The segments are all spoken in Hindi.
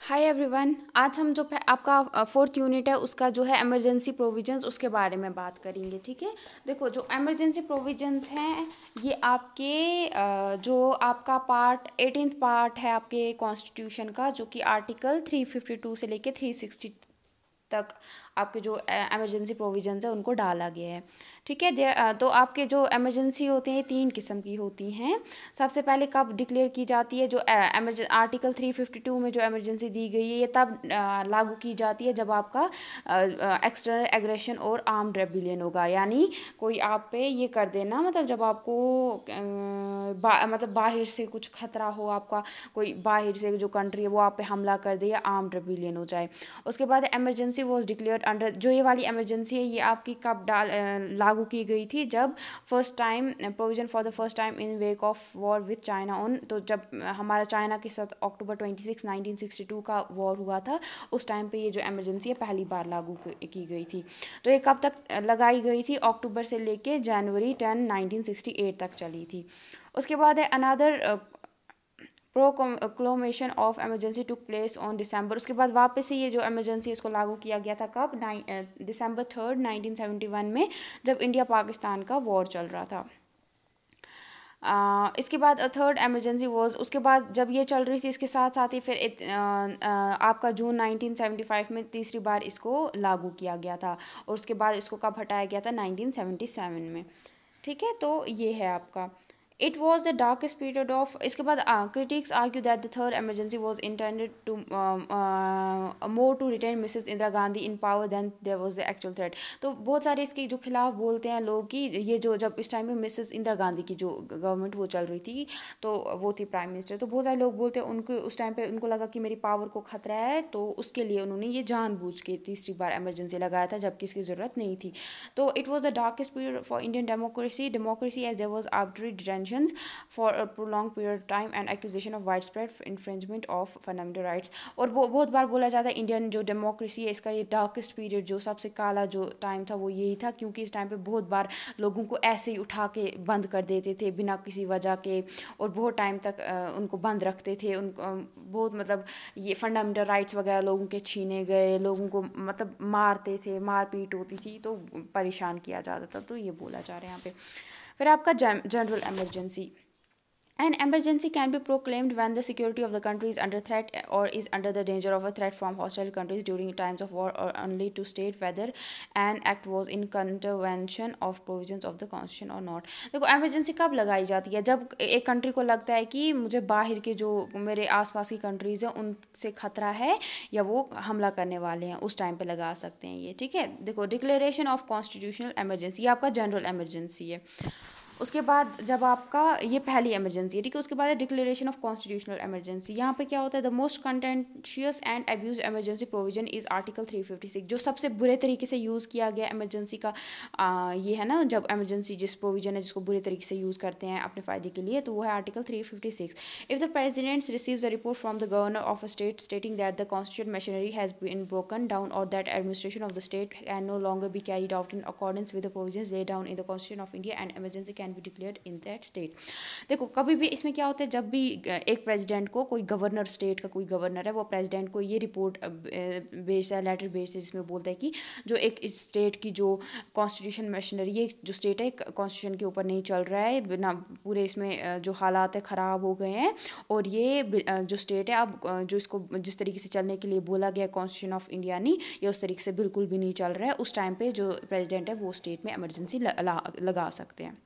Hi everyone. आज हम जो आपका फोर्थ यूनिट है उसका जो है इमरजेंसी प्रोविजंस उसके बारे में बात करेंगे। ठीक है, देखो जो इमरजेंसी प्रोविजंस हैं ये आपके जो आपका पार्ट 18th पार्ट है आपके कॉन्स्टिट्यूशन का, जो कि आर्टिकल 352 से लेके 360 तक आपके जो इमरजेंसी प्रोविजंस है उनको डाला गया है। ठीक है, तो आपके जो इमरजेंसी होते हैं तीन किस्म की होती हैं। सबसे पहले कब डिक्लेयर की जाती है, जो आर्टिकल 352 में जो इमरजेंसी दी गई है ये तब लागू की जाती है जब आपका एक्सटर्नल एग्रेशन और आर्म्ड रेबिलियन होगा। यानी कोई आप पे ये कर देना, मतलब जब आपको मतलब बाहर से कुछ खतरा हो, आपका कोई बाहर से जो कंट्री है वो आप पे हमला कर दे या आर्म्ड रेबिलियन हो जाए। उसके बाद इमरजेंसी वॉज डिक्लेयर्ड अंडर, जो ये वाली इमरजेंसी है ये आपकी कब लागू की गई थी, जब first time provision for the first time in wake of war with China on, तो जब हमारा चाइना के साथ अक्टूबर 26 1962 का वॉर हुआ था, उस टाइम पे ये जो इमरजेंसी है पहली बार लागू की गई थी। तो ये कब तक लगाई गई थी, अक्टूबर से लेके जनवरी 10 1968 तक चली थी। उसके बाद है another proclamation of emergency took place on December. उसके बाद वापस से ये जो इमरजेंसी इसको लागू किया गया था कब, दिसंबर 3 1971 में, जब इंडिया पाकिस्तान का वॉर चल रहा था। इसके बाद थर्ड इमरजेंसी वॉज, उसके बाद जब ये चल रही थी इसके साथ साथ ही फिर आपका जून 1975 में तीसरी बार इसको लागू किया गया था, और उसके बाद इसको कब हटाया गया था, 1977 में। ठीक है, तो ये है आपका it was the darkest period of. इसके बाद critics argue that the third emergency was intended to more to retain Mrs Indira Gandhi in power than there was the actual threat. तो बहुत सारे इसके जो खिलाफ बोलते हैं लोग कि ये जो जब इस टाइम में मिसेस इंदिरा गांधी की जो गवर्नमेंट वो चल रही थी, तो वो थी प्राइम मिनिस्टर, तो बहुत सारे लोग बोलते हैं उनको उस टाइम पे उनको लगा कि मेरी पावर को खतरा है, तो उसके लिए उन्होंने ये जानबूझ के तीसरी बार इमरजेंसी लगाया था जबकि इसकी ज़रूरत नहीं थी। तो it was the darkest period for Indian democracy as there was arbitrary detentions for a prolonged period of time and accusation of widespread infringement of fundamental rights। और वो बहुत बार बोला जाता है इंडियन जो डेमोक्रेसी है इसका ये डार्केस्ट पीरियड, जो सबसे काला जो टाइम था वो यही था, क्योंकि इस टाइम पे बहुत बार लोगों को ऐसे ही उठा के बंद कर देते थे बिना किसी वजह के, और बहुत टाइम तक उनको बंद रखते थे। उनको बहुत मतलब ये फंडामेंटल राइट्स वगैरह लोगों के छीने गए, लोगों को मतलब मारते थे, मारपीट होती थी, तो परेशान किया जाता था। तो ये बोला जा रहा है यहाँ पे। फिर आपका general emergency. An emergency can be proclaimed when the security of the country is under threat or is under the danger of a threat from hostile countries during times of war, or only to state whether an act was in contravention of provisions of the constitution or not। देखो इमरजेंसी कब लगाई जाती है, जब एक कंट्री को लगता है कि मुझे बाहर के जो मेरे आसपास की कंट्रीज़ हैं उनसे खतरा है या वो हमला करने वाले हैं, उस टाइम पे लगा सकते हैं ये। ठीक है, देखो डिक्लेरेशन ऑफ कॉन्स्टिट्यूशनल इमरजेंसी ये आपका जनरल इमरजेंसी है। उसके बाद जब आपका ये पहली इमरजेंसी है, ठीक है, उसके बाद है डिक्लेरेशन ऑफ कॉन्स्टिट्यूशनल इमरजेंसी। यहाँ पे क्या होता है, the most contentious and abuse emergency provision is article 356। जो सबसे बुरे तरीके से यूज़ किया गया इमरजेंसी का ये है ना, जब इमरजेंसी जिस प्रोविजन है जिसको बुरे तरीके से यूज़ करते हैं अपने फ़ायदे के लिए, तो वो है article 356। If the president receives a report from the governor of a state stating that the constitution machinery has been broken down और that administration of the state can no longer be carried out in accordance with the provisions laid down in the constitution of India and emergency can be declared in that state. देखो कभी भी इसमें क्या होता है, जब भी एक प्रेसिडेंट को कोई गवर्नर, स्टेट का कोई गवर्नर है, वो प्रेसिडेंट को ये रिपोर्ट भेजता है, लेटर भेजता है, जिसमें बोलता है कि जो एक इस स्टेट की जो कॉन्स्टिट्यूशन मशीनरी, ये जो स्टेट है कॉन्स्टिट्यूशन के ऊपर नहीं चल रहा है, बिना पूरे इसमें जो हालात है ख़राब हो गए हैं, और ये जो स्टेट है अब जो इसको जिस तरीके से चलने के लिए बोला गया कॉन्स्टिट्यूशन ऑफ इंडिया ने, ये उस तरीके से बिल्कुल भी नहीं चल रहा है। उस टाइम पे जो प्रेसिडेंट है वो स्टेट में इमरजेंसी लगा सकते हैं।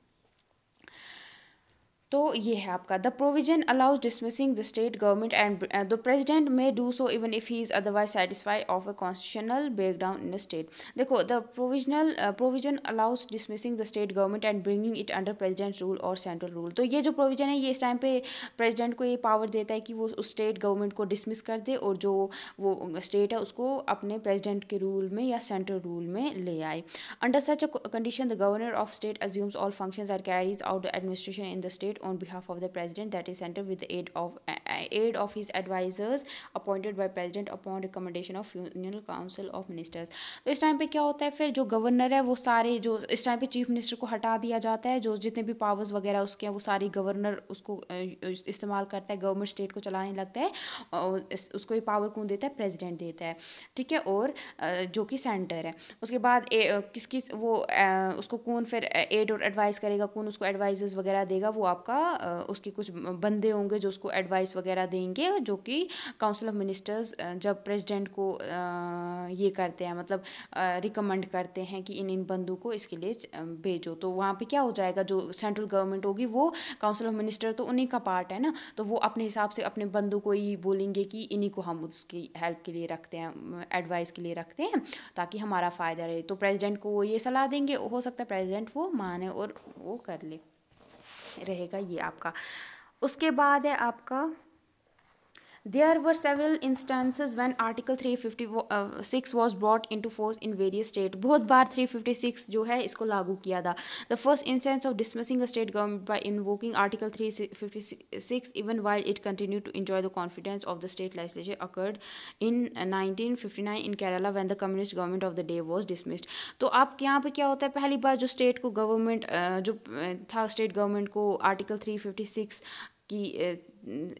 तो ये है आपका the provision allows dismissing the state government and the president may do so even if he is otherwise satisfied of a constitutional breakdown in the state. देखो the provision allows dismissing the state government and bringing it under president rule और सेंट्रल रूल। तो ये जो प्रोविजन है ये इस टाइम पे प्रेसिडेंट को ये पावर देता है कि वो उस स्टेट गवर्नमेंट को डिसमिस कर दे और जो वो स्टेट है उसको अपने प्रेसिडेंट के रूल में या सेंट्रल रूल में ले आए। Under such a condition the governor of state assumes all functions or carries out the administration in the state on behalf of the president, that is center with the aid of his advisors appointed by president upon recommendation of Union Council of Ministers. तो इस टाइम पे क्या होता है, फिर जो गवर्नर है वो सारे, जो इस टाइम पे चीफ मिनिस्टर को हटा दिया जाता है, जो जितने भी पावर्स वगैरह उसके हैं वो सारी गवर्नर उसको इस्तेमाल करता है, गवर्नमेंट स्टेट को चलाने लगता है, और उसको ये पावर कौन देता है, प्रेसिडेंट देता है, ठीक है, और जो कि सेंटर है। उसके बाद किसकी वो उसको कौन फिर एड और एडवाइस करेगा, कौन उसको एडवाइजेस वगैरह देगा, वो आपका उसके कुछ बंदे होंगे जो उसको एडवाइस वगैरह देंगे, जो कि काउंसिल ऑफ मिनिस्टर्स जब प्रेसिडेंट को ये करते हैं, मतलब रिकमेंड करते हैं कि इन बंदों को इसके लिए भेजो, तो वहाँ पे क्या हो जाएगा, जो सेंट्रल गवर्नमेंट होगी वो काउंसिल ऑफ मिनिस्टर तो उन्हीं का पार्ट है ना, तो वो अपने हिसाब से अपने बंदों को ही बोलेंगे कि इन्हीं को हम उसकी हेल्प के लिए रखते हैं, एडवाइस के लिए रखते हैं, ताकि हमारा फ़ायदा रहे। तो प्रेसिडेंट को वो ये सलाह देंगे, हो सकता है प्रेसिडेंट वो माने और वो कर ले, रहेगा ये आपका। उसके बाद है आपका There were several instances when Article 356 was brought into force in various states. बहुत बार 356 जो है इसको लागू किया था. The first instance of dismissing a state government by invoking Article 356 even while it continued to enjoy the confidence of the state legislature occurred in 1959 in Kerala when the communist government of the day was dismissed. तो आप यहाँ पे क्या होता है, पहली बार जो स्टेट को गवर्नमेंट जो था, स्टेट गवर्नमेंट को आर्टिकल 356 की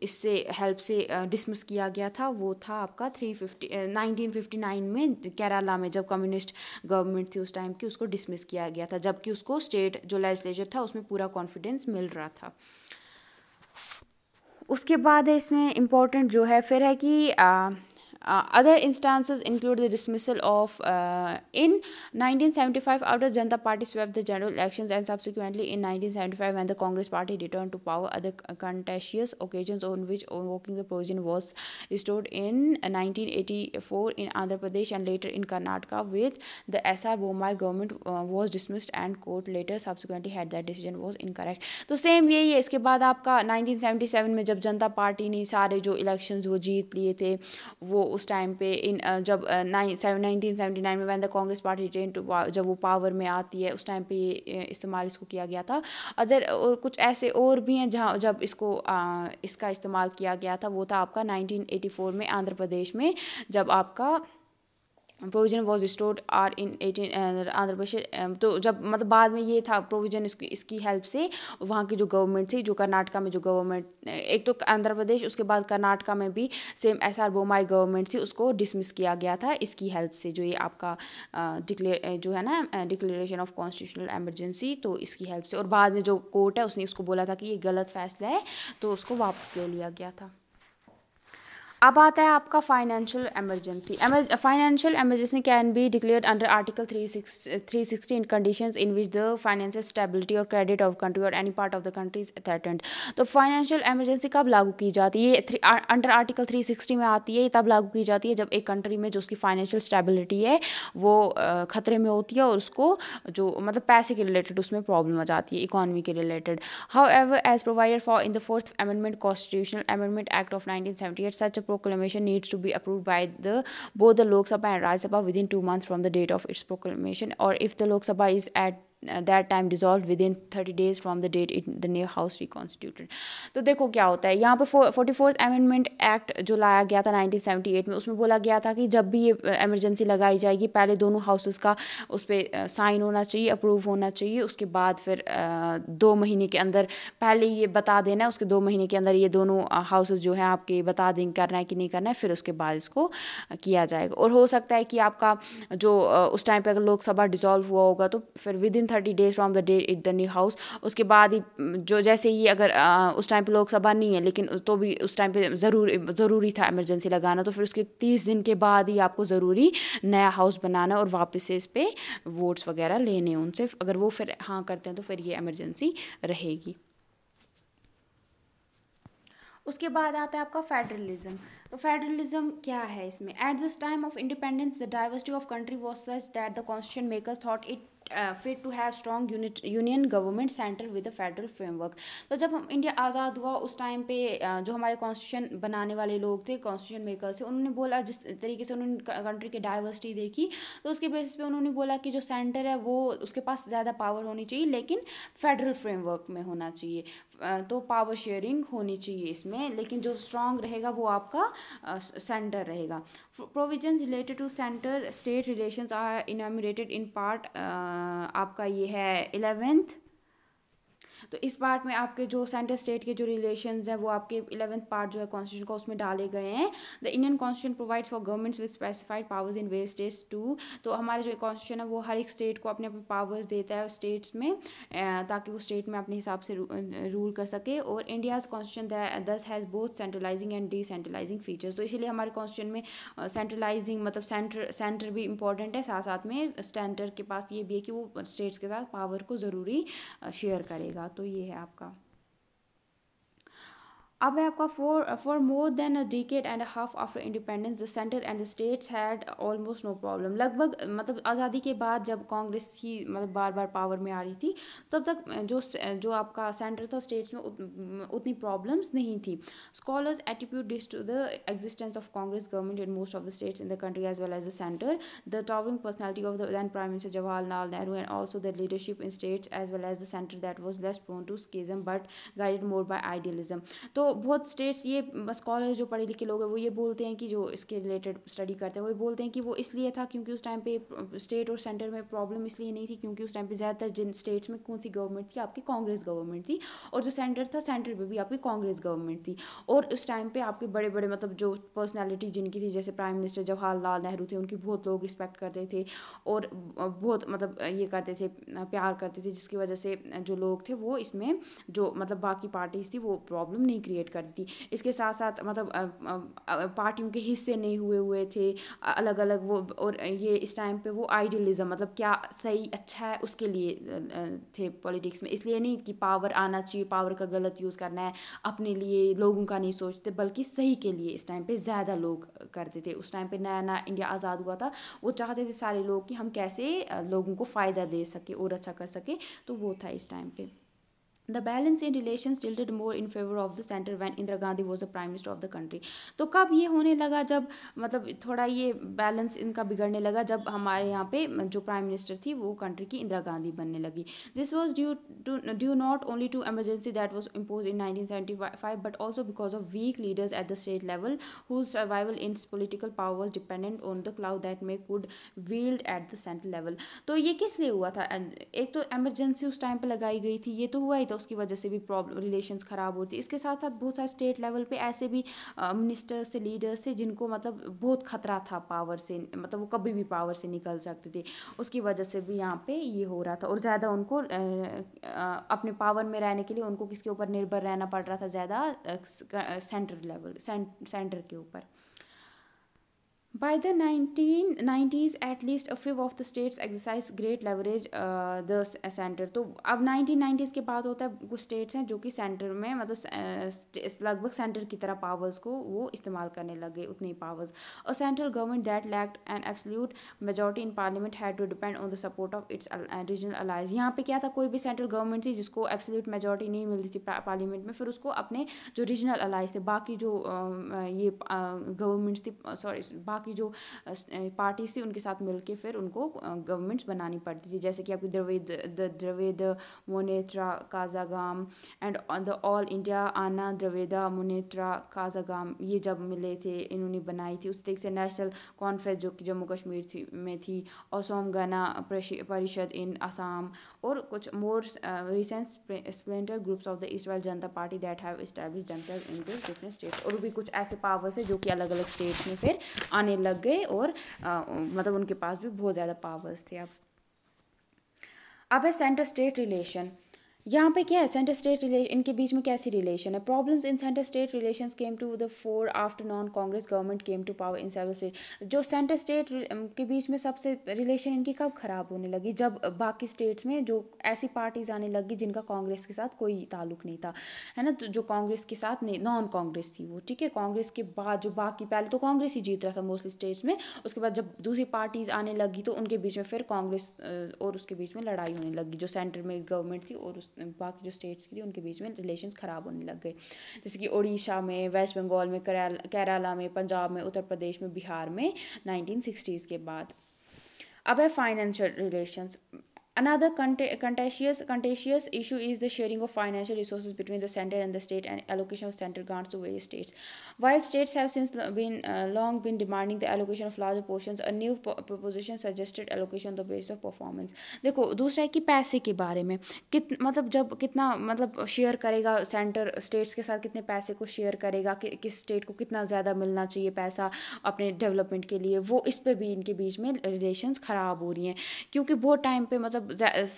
इससे हेल्प से डिसमिस किया गया था, वो था आपका 1959 में केरला में, जब कम्युनिस्ट गवर्नमेंट थी उस टाइम की, उसको डिसमिस किया गया था, जबकि उसको स्टेट जो लेजिस्लेचर था उसमें पूरा कॉन्फिडेंस मिल रहा था। उसके बाद है इसमें इम्पोर्टेंट जो है फिर है कि other instances include the dismissal of in 1975 after Janata Party swept the general elections, and subsequently in 1975 when the Congress Party returned to power. Other contentious occasions on which invoking the provision was restored in 1984 in Andhra Pradesh and later in Karnataka with the SR Bommai government was dismissed and court later subsequently had that decision was incorrect. तो सेम यही है। इसके बाद आपका 1977 में जब जनता पार्टी ने सारे जो इलेक्शंस वो जीत लिए थे, वो उस टाइम पे जब 1979 में when the Congress party return to, जब वो पावर में आती है, उस टाइम पे ये इस्तेमाल इसको किया गया था। अदर और कुछ ऐसे और भी हैं जहाँ जब इसको इसका इस्तेमाल किया गया था, वो था आपका 1984 में आंध्र प्रदेश में, जब आपका provision was restored are in 18 Andhra Pradesh. तो जब मतलब बाद में ये था प्रोविजन इसकी हेल्प से वहाँ की जो गवर्नमेंट थी, जो कर्नाटका में जो गवर्नमेंट, एक तो आंध्र प्रदेश, उसके बाद कर्नाटका में भी सेम SR बोम्माई गवर्नमेंट थी, उसको डिसमिस किया गया था इसकी हेल्प से, जो ये आपका जो है ना डिक्लेरेशन ऑफ कॉन्स्टिट्यूशनल एमरजेंसी, तो इसकी हेल्प से। और बाद में जो कोर्ट है उसने उसको बोला था कि ये गलत फैसला है, तो उसको वापस ले लिया गया था। अब आता है आपका financial emergency. Financial emergency can be declared under article 360 in conditions in which the financial stability और क्रेडिट ऑफ कंट्री और any part of the country is threatened. तो फाइनेंशियल एमरजेंसी कब लागू की जाती है? ये अंडर आर्टिकल 360 में आती है। ये तब लागू की जाती है जब एक कंट्री में जो उसकी फाइनेंशियल स्टेबिलिटी है वो खतरे में होती है, और उसको जो मतलब पैसे के रिलेटेड उसमें प्रॉब्लम आ जाती है, इकॉनमी के रिलेटेड। However as provided for in the 4th amendment constitutional amendment act of 1978 such proclamation needs to be approved by both the Lok Sabha and Rajya Sabha within 2 months from the date of its proclamation, or if the Lok Sabha is at that time dissolved within 30 days from the date the new house reconstituted। तो देखो क्या होता है यहाँ पे 44th अमेंडमेंट एक्ट जो लाया गया था 1978 में, उसमें बोला गया था कि जब भी ये एमरजेंसी लगाई जाएगी पहले दोनों हाउसेस का उस पर साइन होना चाहिए, अप्रूव होना चाहिए। उसके बाद फिर 2 महीने के अंदर पहले ये बता देना है, उसके 2 महीने के अंदर ये दोनों हाउसेस जो है आपके बता देंगे करना है कि नहीं करना है, फिर उसके बाद इसको किया जाएगा। और हो सकता है कि आपका जो उस टाइम पर अगर लोकसभा डिसॉल्व हुआ होगा तो फिर within 30 days from the date in the new house, उसके बाद ही जो जैसे ही अगर उस टाइम पे लोकसभा नहीं है लेकिन तो भी उस टाइम पे ज़रूरी था इमरजेंसी लगाना, तो फिर उसके 30 दिन के बाद ही आपको ज़रूरी नया हाउस बनाना और वापस से इस पर वोट्स वगैरह लेने उनसे। अगर वो फिर हाँ करते हैं तो फिर ये इमरजेंसी रहेगी। उसके बाद आता है आपका फेडरलिज्म। तो फेडरलिज्म क्या है इसमें? At this time of independence the diversity of country was such that the constitution makers thought it fit to have strong union government centre with the federal framework. तो जब हम इंडिया आज़ाद हुआ उस टाइम पे जो हमारे कॉन्स्टिट्यूशन बनाने वाले लोग थे, कॉन्स्टिट्यूशन मेकर्स थे, उन्होंने बोला, जिस तरीके से उन्होंने कंट्री की डाइवर्सिटी देखी, तो उसके बेसिस पे उन्होंने बोला कि जो सेंटर है वो उसके पास ज़्यादा पावर होनी चाहिए, लेकिन फेडरल फ्रेमवर्क में होना चाहिए। तो पावर शेयरिंग होनी चाहिए इसमें, लेकिन जो स्ट्रॉन्ग रहेगा वो आपका सेंटर रहेगा। Provisions related to centre state relations are enumerated in part, आपका ये है 11th। तो इस पार्ट में आपके जो सेंटर स्टेट के जो रिलेशंस हैं वो आपके 11th पार्ट जो है कॉन्स्टिट्यूशन का उसमें डाले गए हैं। The Indian constitution provides for governments with specified powers in various states to. तो हमारे जो कॉन्स्टिट्यूशन है वो हर एक स्टेट को अपने अपने पावर्स देता है स्टेट्स में, ताकि वो स्टेट में अपने हिसाब से रूल कर सके। और इंडियाज़ कॉन्स्टिट्यूशन दस has both centralising and decentralising features. तो इसीलिए हमारे कॉन्स्टिट्यूशन में सेंट्रलाइजिंग मतलब सेंटर भी इंपॉर्टेंट है, साथ साथ में सेंटर के पास ये भी है कि वो स्टेट्स के साथ पावर को ज़रूरी शेयर करेगा। तो ये है आपका। अब है आपका for more than a decade and half after independence the centre and the states had almost no problem. लगभग मतलब आज़ादी के बाद जब कांग्रेस ही मतलब बार बार पावर में आ रही थी, तब तक जो आपका सेंटर था स्टेट्स में उतनी प्रॉब्लम्स नहीं थी। Scholars attribute this to the existence of Congress government in most of the states in the country as well as the centre, the towering personality of the then prime minister Jawaharlal Nehru and also the leadership in states as well as the centre that was less prone to schism but guided more by idealism. तो बहुत स्टेट्स, ये स्कॉलर जो पढ़े लिखे लोग हैं वो ये बोलते हैं कि जो इसके रिलेटेड स्टडी करते हैं वो ये बोलते हैं कि वो इसलिए था क्योंकि उस टाइम पे स्टेट और सेंटर में प्रॉब्लम इसलिए नहीं थी क्योंकि उस टाइम पे ज़्यादातर जिन स्टेट्स में कौन सी गवर्नमेंट थी, आपकी कांग्रेस गवर्नमेंट थी, और जो सेंटर था सेंटर पे भी आपकी कांग्रेस गवर्नमेंट थी। और उस टाइम पे आपके बड़े बड़े मतलब जो पर्सनैलिटी जिनकी थी, जैसे प्राइम मिनिस्टर जवाहरलाल नेहरू थे, उनकी बहुत लोग रिस्पेक्ट करते थे और बहुत मतलब ये करते थे, प्यार करते थे, जिसकी वजह से जो लोग थे वो इसमें जो मतलब बाकी पार्टीज थी वो प्रॉब्लम नहीं क्रिएट करती थी। इसके साथ साथ मतलब पार्टियों के हिस्से नहीं हुए थे अलग अलग वो, और ये इस टाइम पे वो आइडियलिज्म मतलब क्या सही अच्छा है उसके लिए थे पॉलिटिक्स में, इसलिए नहीं कि पावर आना चाहिए, पावर का गलत यूज़ करना है, अपने लिए लोगों का नहीं सोचते, बल्कि सही के लिए इस टाइम पे ज़्यादा लोग करते थे। उस टाइम पे नया नया इंडिया आज़ाद हुआ था, वो चाहते थे सारे लोग कि हम कैसे लोगों को फ़ायदा दे सके और अच्छा कर सके, तो वो था इस टाइम पे। The balance in relations tilted more in favor of the center when Indira Gandhi was the prime minister of the country। तो कब ये होने लगा, जब मतलब थोड़ा ये बैलेंस इनका बिगड़ने लगा जब हमारे यहाँ पे जो प्राइम मिनिस्टर थी वो कंट्री की इंदिरा गांधी बनने लगी। This was due not only to emergency that was imposed in 1975 but also because of weak leaders at the state level whose survival in political power was dependent on the clout that may could wield at the central level। तो ये किस लिए हुआ था? एक तो emergency उस टाइम पे लगाई गई थी, ये तो हुआ ही था, उसकी वजह से भी प्रॉब्लम रिलेशंस ख़राब होती। इसके साथ साथ बहुत सारे स्टेट लेवल पे ऐसे भी मिनिस्टर्स थे, लीडर्स थे, जिनको मतलब बहुत ख़तरा था पावर से, मतलब वो कभी भी पावर से निकल सकते थे, उसकी वजह से भी यहाँ पे ये हो रहा था। और ज़्यादा उनको अपने पावर में रहने के लिए उनको किसके ऊपर निर्भर रहना पड़ रहा था, ज़्यादा सेंटर लेवल सेंटर के ऊपर। By the 1990s, at least a few of the states exercise great leverage the center। तो अब 1990s के बाद होता है कुछ स्टेट्स हैं जो कि सेंटर में मतलब लगभग सेंटर की तरह पावर्स को वो इस्तेमाल करने लगे, उतनी powers. A central government that lacked an absolute majority in parliament had to depend on the support of its regional allies. यहाँ पे क्या था, कोई भी सेंट्रल गवर्नमेंट थी जिसको एब्सोल्यूट मेजॉरिटी नहीं मिलती थी पार्लियामेंट में, फिर उसको अपने जो रीजनल अलाइज थे, बाकी जो ये गवर्नमेंट्स थी, सॉरी बाकी जो पार्टीज थी उनके साथ मिलके फिर उनको गवर्नमेंट्स बनानी पड़ती थी। जैसे कि आपकी Dravida Munnetra Kazhagam and the all India Anna Dravida मोनेट्रा काजागाम, ये जब मिले थे इन्होंने बनाई थी। उस तरीके से नेशनल कॉन्फ्रेंस जो कि जम्मू कश्मीर में थी, असम गणा परिषद इन असम, और कुछ more recent splinter groups of the ईस्ट वेस्ट Janata Party that have established themselves in the different states. और भी कुछ ऐसे पावर्स है जो कि अलग अलग स्टेट्स में फिर आने लग गए और मतलब उनके पास भी बहुत ज़्यादा पावर्स थे। अब है सेंटर स्टेट रिलेशन। यहाँ पे क्या है, सेंटर स्टेट इनके बीच में कैसी रिलेशन है? Problems in centre state relations came to the fore after non Congress government came to power in several state. जो सेंटर स्टेट के बीच में सबसे रिलेशन इनकी कब खराब होने लगी? जब बाकी स्टेट्स में जो ऐसी पार्टीज आने लगी जिनका कांग्रेस के साथ कोई ताल्लुक नहीं था, है ना, तो जो कांग्रेस के साथ नहीं, नॉन कांग्रेस थी वो, ठीक है। कांग्रेस के बाद जो बाकी, पहले तो कांग्रेस ही जीत रहा था मोस्टली स्टेट्स में, उसके बाद जब दूसरी पार्टीज आने लगी तो उनके बीच में फिर कांग्रेस और उसके बीच में लड़ाई होने लगी। जो सेंटर में गवर्नमेंट थी और उस बाकी जो स्टेट्स की थी उनके बीच में रिलेशंस ख़राब होने लग गए। जैसे कि उड़ीसा में, वेस्ट बंगाल में, केरला में, पंजाब में, उत्तर प्रदेश में, बिहार में 1960s के बाद। अब है financial relations. Another contentious issue is the sharing of financial resources between the center and the state and allocation of center grants to various states. While states have since long been demanding the allocation of larger portions, a new proposition suggested allocation on the basis of performance. देखो, दूसरा है कि पैसे के बारे में मतलब जब कितना मतलब शेयर करेगा सेंटर स्टेट्स के साथ, कितने पैसे को शेयर करेगा, कि किस स्टेट को कितना ज़्यादा मिलना चाहिए पैसा अपने डेवलपमेंट के लिए, वो इस पर भी इनके बीच में रिलेशंस ख़राब हो रही हैं। क्योंकि बहुत टाइम पे मतलब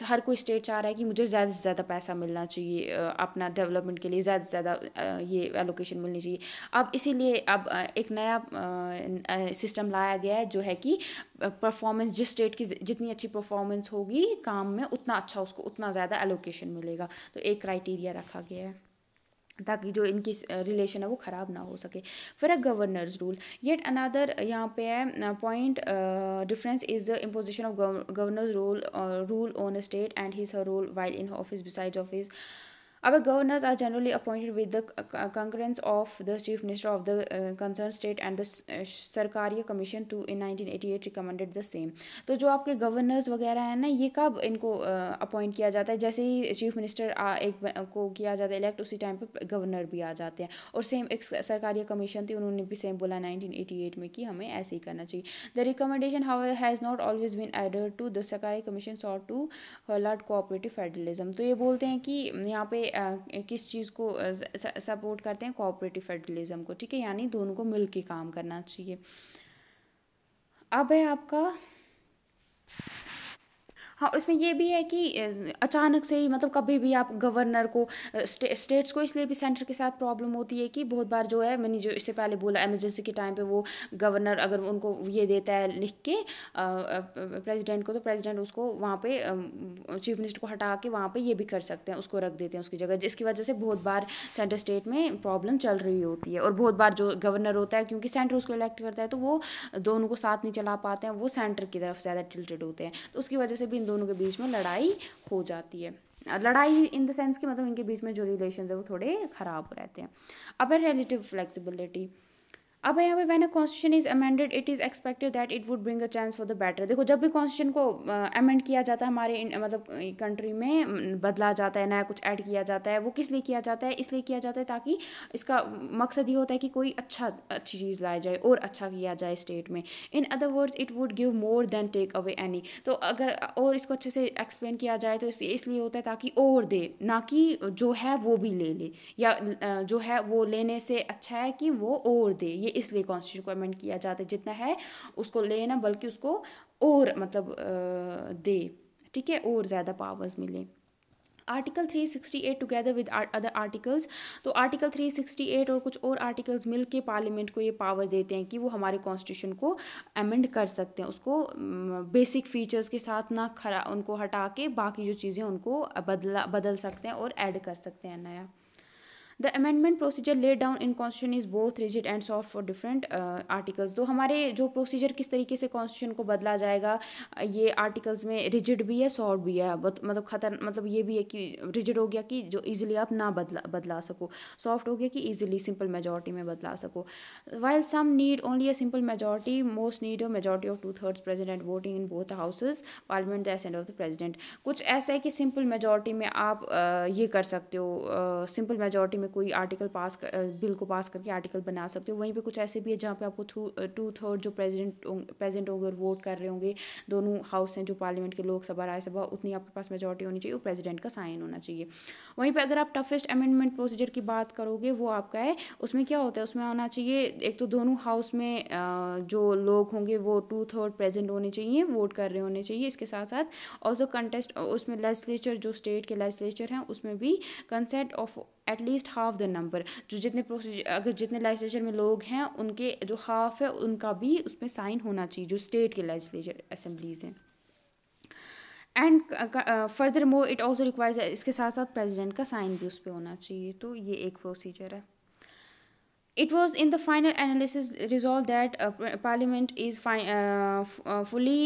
हर कोई स्टेट चाह रहा है कि मुझे ज़्यादा से ज़्यादा पैसा मिलना चाहिए अपना डेवलपमेंट के लिए, ज़्यादा से ज़्यादा ये एलोकेशन मिलनी चाहिए। अब इसीलिए अब एक नया सिस्टम लाया गया है जो है कि परफॉर्मेंस, जिस स्टेट की जितनी अच्छी परफॉर्मेंस होगी काम में, उतना अच्छा उसको उतना ज़्यादा एलोकेशन मिलेगा। तो एक क्राइटेरिया रखा गया है ताकि जो इनकी रिलेशन है वो ख़राब ना हो सके। फिर है गवर्नर्स रूल। येट अनदर यहाँ पे है point difference is the imposition of governors rule on a state and his her role while in office besides office. अब governors are generally appointed with the concurrence of the chief minister of the concerned state and the Sarkaria commission too in 1988 recommended the same। तो जो आपके गवर्नर्स वगैरह हैं ना, ये कब इनको अपॉइंट किया जाता है? जैसे ही चीफ मिनिस्टर एक को किया जाता है इलेक्ट, उसी टाइम पे गवर्नर भी आ जाते हैं। और सेम एक सरकारीय कमीशन थी, उन्होंने भी सेम बोला 1988 में कि हमें ऐसे ही करना चाहिए। The recommendation however has not always been adhered to the Sarkaria commission sought to herald cooperative federalism. तो ये बोलते हैं कि यहाँ पे किस चीज़ को सपोर्ट करते हैं? कोऑपरेटिव फेडरलिज्म को, ठीक है, यानी दोनों को मिल के काम करना चाहिए। अब है आपका, हाँ, उसमें ये भी है कि अचानक से ही मतलब कभी भी आप गवर्नर को स्टेट्स को इसलिए भी सेंटर के साथ प्रॉब्लम होती है कि बहुत बार जो है, मैंने जो इससे पहले बोला, इमरजेंसी के टाइम पे वो गवर्नर अगर उनको ये देता है लिख के प्रेसिडेंट को, तो प्रेसिडेंट उसको वहाँ पे चीफ मिनिस्टर को हटा के वहाँ पे ये भी कर सकते हैं, उसको रख देते हैं उसकी जगह, जिसकी वजह से बहुत बार सेंटर स्टेट में प्रॉब्लम चल रही होती है। और बहुत बार जो गवर्नर होता है, क्योंकि सेंटर उसको इलेक्ट करता है, तो वो दोनों को साथ नहीं चला पाते हैं, वो सेंटर की तरफ ज़्यादा टिल्टेड होते हैं, तो उसकी वजह से भी इन दोनों के बीच में लड़ाई हो जाती है। लड़ाई इन द सेंस कि मतलब इनके बीच में जो रिलेशन है वो थोड़े ख़राब रहते हैं। अब है रिलेटिव फ्लेक्सिबिलिटी। अब यहाँ पे when a constitution is amended it is expected that it would bring a chance for the better. देखो, जब भी कॉन्स्टिट्यूशन को अमेंड किया जाता है हमारे मतलब कंट्री में, बदला जाता है, नया कुछ ऐड किया जाता है, वो किस लिए किया जाता है? इसलिए किया जाता है ताकि इसका मकसद ये होता है कि कोई अच्छी चीज़ लाया जाए और अच्छा किया जाए स्टेट में। In other words it would give more than take away any. तो अगर और इसको अच्छे से एक्सप्लेन किया जाए तो इसलिए होता है ताकि और दे, ना कि जो है वो भी ले ले, या जो है वो लेने से अच्छा है कि वो और दे। ये इसलिए कॉन्स्टिट्यूशन को अमेंड किया जाता है, जितना है उसको लेना, बल्कि उसको और मतलब दे, ठीक है, और ज़्यादा पावर्स मिले। Article 368 together with other articles. तो आर्टिकल 368 और कुछ और आर्टिकल्स मिल के पार्लियामेंट को ये पावर देते हैं कि वो हमारे कॉन्स्टिट्यूशन को अमेंड कर सकते हैं, उसको बेसिक फीचर्स के साथ ना उनको हटा के बाकी जो चीज़ें उनको बदल सकते हैं और ऐड कर सकते हैं नया। The amendment procedure lead down in constitution is both rigid and soft for different articles. तो हमारे जो प्रोसीजर किस तरीके से कॉन्स्टिट्यूशन को बदला जाएगा, ये आर्टिकल्स में रिजिड भी है, सॉफ्ट भी है। मतलब ये भी है कि रिजिड हो गया कि जो इजीली आप ना बदला सको, सॉफ्ट हो गया कि इजीली सिंपल मेजॉरिटी में बदला सको। While some need only a simple majority, most need a majority of 2/3 present and voting in both houses parliament the assent of the president. कुछ ऐसा है कि सिंपल मेजॉरिटी में आप ये कर सकते हो, सिंपल मेजॉरिटी में कोई आर्टिकल बिल को पास करके आर्टिकल बना सकते हो। वहीं पे कुछ ऐसे भी है जहाँ पे आपको 2/3 जो प्रेजेंट होंगे और वोट कर रहे होंगे, दोनों हाउस हैं जो पार्लियामेंट के, लोकसभा राज्यसभा, उतनी आपके पास मेजोरिटी होनी चाहिए, वो प्रेसिडेंट का साइन होना चाहिए। वहीं पे अगर आप टफेस्ट अमेंडमेंट प्रोसीजर की बात करोगे, वो आपका है, उसमें क्या होता है, उसमें आना चाहिए एक तो दोनों हाउस में जो लोग होंगे वो 2/3 प्रेजेंट होने चाहिए, वोट कर रहे होने चाहिए। इसके साथ साथ ऑल्सो कंटेस्ट उसमें लेजिस्लेचर, जो स्टेट के लेजिस्लेचर हैं उसमें भी consent of at least half the number, जो जितने प्रोसीजर, अगर जितने लेजिस्लेचर में लोग हैं उनके जो हाफ है उनका भी उसमें साइन होना चाहिए, जो स्टेट के लेजिस्लेचर असेंबलीज हैं। And further more it also requires, इसके साथ साथ प्रेसिडेंट का साइन भी उस पर होना चाहिए। तो ये एक प्रोसीजर है। It was in the final analysis resolved that Parliament is fully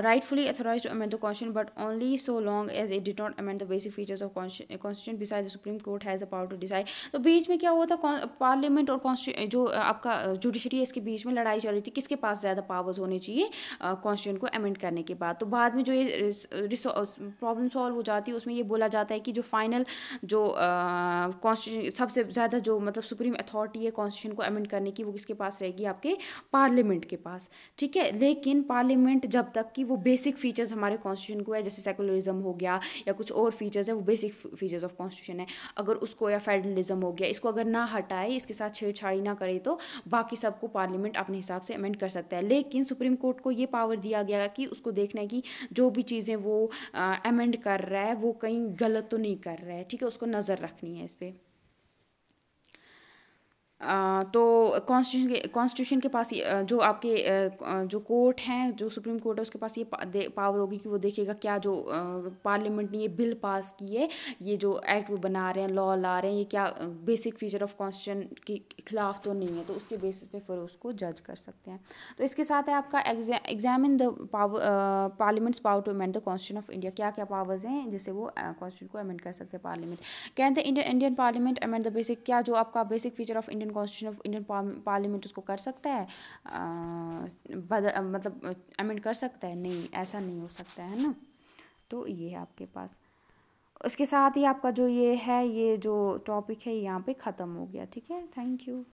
rightfully authorized to amend the Constitution, but only so long as it did not amend the basic features of Constitution. Besides, the Supreme Court has the power to decide. तो बीच में क्या हुआ था, पार्लियामेंट और जो आपका जुडिशरी है, इसके बीच में लड़ाई चल रही थी किसके पास ज़्यादा पावर्स होने चाहिए कॉन्स्टिट्यूशन को अमेंड करने के बाद। तो बाद में जो ये प्रॉब्लम सॉल्व हो जाती है, उसमें ये बोला जाता है कि जो फाइनल जो कॉन्स्टिट्यूशन सबसे ज़्यादा जो मतलब सुप्रीम अथॉरिटी है कॉन्स्टिट्यूशन को अमेंड करने की, वो किसके पास रहेगी, आपके पार्लियामेंट के पास। ठीक है, लेकिन पार्लियामेंट जब तक कि वो बेसिक फीचर्स हमारे कॉन्स्टिट्यूशन को है, जैसे सेकुलरिज्म हो गया या कुछ और फीचर्स है, वो बेसिक फीचर्स ऑफ कॉन्स्टिट्यूशन है, अगर उसको, या फेडरलिज्म हो गया, इसको अगर ना हटाए, इसके साथ छेड़छाड़ी ना करे, तो बाकी सबको पार्लियामेंट अपने हिसाब से अमेंड कर सकता है। लेकिन सुप्रीम कोर्ट को ये पावर दिया गया कि उसको देखना है कि जो भी चीज़ें वो अमेंड कर रहा है वो कहीं गलत तो नहीं कर रहा है। ठीक है, उसको नज़र रखनी है इस पर। तो कॉन्स्टिट्यूशन के पास जो आपके जो कोर्ट हैं, जो सुप्रीम कोर्ट है, उसके पास ये पावर होगी कि वो देखेगा क्या जो पार्लियामेंट ने ये बिल पास की है, ये जो एक्ट वो बना रहे हैं, लॉ ला रहे हैं, ये क्या बेसिक फीचर ऑफ कॉन्स्टिट्यूशन के खिलाफ तो नहीं है, तो उसके बेसिस पे फिर उसको जज कर सकते हैं। तो इसके साथ है आपका examine the parliament's power to amend the constitution of India. क्या क्या पावर्स हैं जिससे वो कॉन्स्टिट्यूशन को अमेंड कर सकते हैं parliament. Can the Indian parliament amend the basic, क्या जो आपका basic feature of Indian constitution of Indian parliament उसको कर सकता है, मतलब अमेंड कर सकता है? नहीं, ऐसा नहीं हो सकता है ना। तो ये है आपके पास। उसके साथ ही आपका जो ये है, ये जो टॉपिक है यहाँ पे ख़त्म हो गया। ठीक है, थैंक यू।